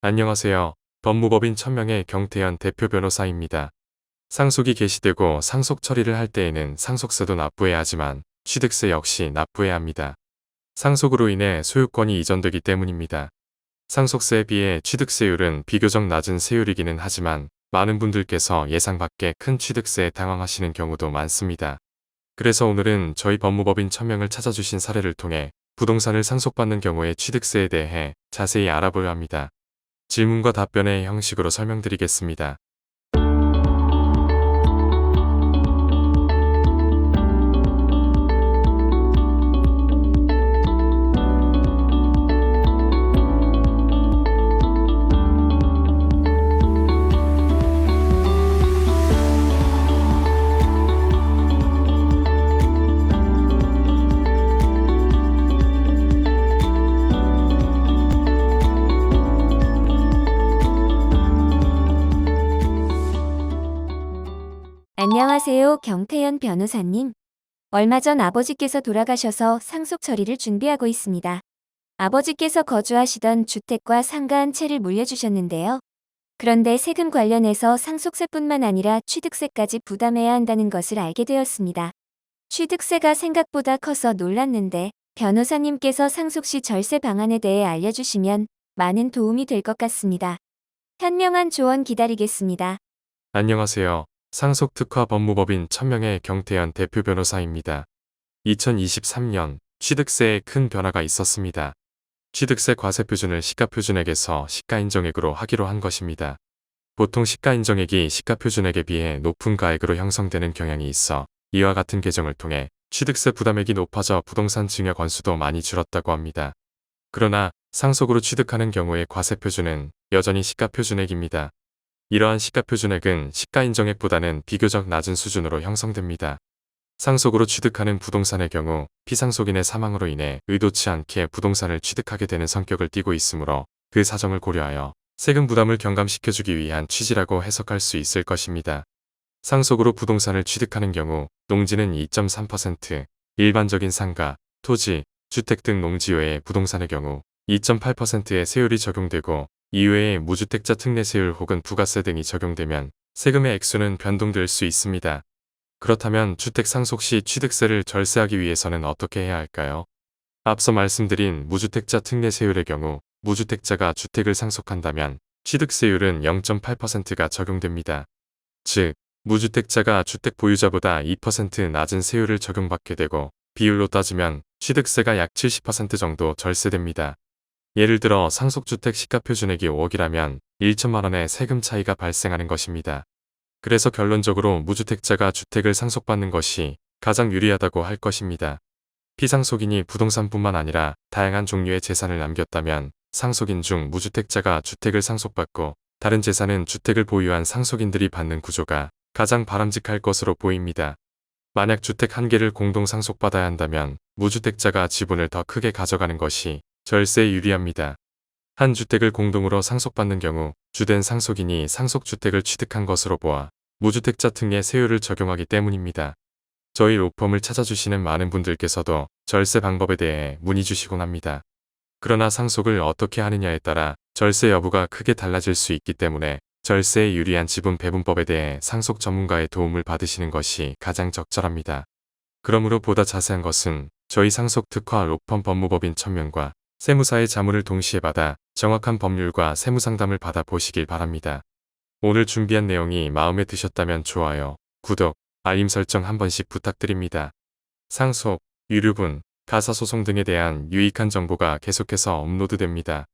안녕하세요. 법무법인 천명의 경태현 대표 변호사입니다. 상속이 개시되고 상속 처리를 할 때에는 상속세도 납부해야 하지만 취득세 역시 납부해야 합니다. 상속으로 인해 소유권이 이전되기 때문입니다. 상속세에 비해 취득세율은 비교적 낮은 세율이기는 하지만 많은 분들께서 예상 밖의 큰 취득세에 당황하시는 경우도 많습니다. 그래서 오늘은 저희 법무법인 천명을 찾아주신 사례를 통해 부동산을 상속받는 경우의 취득세에 대해 자세히 알아보려 합니다. 질문과 답변의 형식으로 설명드리겠습니다. 안녕하세요, 경태현 변호사님. 얼마 전 아버지께서 돌아가셔서 상속 처리를 준비하고 있습니다. 아버지께서 거주하시던 주택과 상가 한 채를 물려주셨는데요. 그런데 세금 관련해서 상속세뿐만 아니라 취득세까지 부담해야 한다는 것을 알게 되었습니다. 취득세가 생각보다 커서 놀랐는데 변호사님께서 상속 시 절세 방안에 대해 알려주시면 많은 도움이 될 것 같습니다. 현명한 조언 기다리겠습니다. 안녕하세요. 상속특화 법무법인 천명의 경태현 대표 변호사입니다. 2023년 취득세에 큰 변화가 있었습니다. 취득세 과세표준을 시가표준액에서 시가인정액으로 하기로 한 것입니다. 보통 시가인정액이 시가표준액에 비해 높은 가액으로 형성되는 경향이 있어 이와 같은 개정을 통해 취득세 부담액이 높아져 부동산 증여 건수도 많이 줄었다고 합니다. 그러나 상속으로 취득하는 경우의 과세표준은 여전히 시가표준액입니다. 이러한 시가표준액은 시가인정액보다는 비교적 낮은 수준으로 형성됩니다. 상속으로 취득하는 부동산의 경우 피상속인의 사망으로 인해 의도치 않게 부동산을 취득하게 되는 성격을 띠고 있으므로 그 사정을 고려하여 세금 부담을 경감시켜주기 위한 취지라고 해석할 수 있을 것입니다. 상속으로 부동산을 취득하는 경우 농지는 2.3%, 일반적인 상가, 토지, 주택 등 농지 외의 부동산의 경우 2.8%의 세율이 적용되고 이외에 무주택자 특례세율 혹은 부가세 등이 적용되면 세금의 액수는 변동될 수 있습니다. 그렇다면 주택 상속 시 취득세를 절세하기 위해서는 어떻게 해야 할까요? 앞서 말씀드린 무주택자 특례세율의 경우 무주택자가 주택을 상속한다면 취득세율은 0.8%가 적용됩니다. 즉, 무주택자가 주택 보유자보다 2% 낮은 세율을 적용받게 되고 비율로 따지면 취득세가 약 70% 정도 절세됩니다. 예를 들어 상속주택 시가표준액이 5억이라면 1천만 원의 세금 차이가 발생하는 것입니다. 그래서 결론적으로 무주택자가 주택을 상속받는 것이 가장 유리하다고 할 것입니다. 피상속인이 부동산뿐만 아니라 다양한 종류의 재산을 남겼다면 상속인 중 무주택자가 주택을 상속받고 다른 재산은 주택을 보유한 상속인들이 받는 구조가 가장 바람직할 것으로 보입니다. 만약 주택 한 개를 공동 상속받아야 한다면 무주택자가 지분을 더 크게 가져가는 것이 절세에 유리합니다. 한 주택을 공동으로 상속받는 경우 주된 상속인이 상속주택을 취득한 것으로 보아 무주택자 특례 세율을 적용하기 때문입니다. 저희 로펌을 찾아주시는 많은 분들께서도 절세 방법에 대해 문의 주시곤 합니다. 그러나 상속을 어떻게 하느냐에 따라 절세 여부가 크게 달라질 수 있기 때문에 절세에 유리한 지분 배분법에 대해 상속 전문가의 도움을 받으시는 것이 가장 적절합니다. 그러므로 보다 자세한 것은 저희 상속 특화 로펌 법무법인 천명과 세무사의 자문을 동시에 받아 정확한 법률과 세무상담을 받아 보시길 바랍니다. 오늘 준비한 내용이 마음에 드셨다면 좋아요, 구독, 알림 설정 한 번씩 부탁드립니다. 상속, 유류분, 가사소송 등에 대한 유익한 정보가 계속해서 업로드됩니다.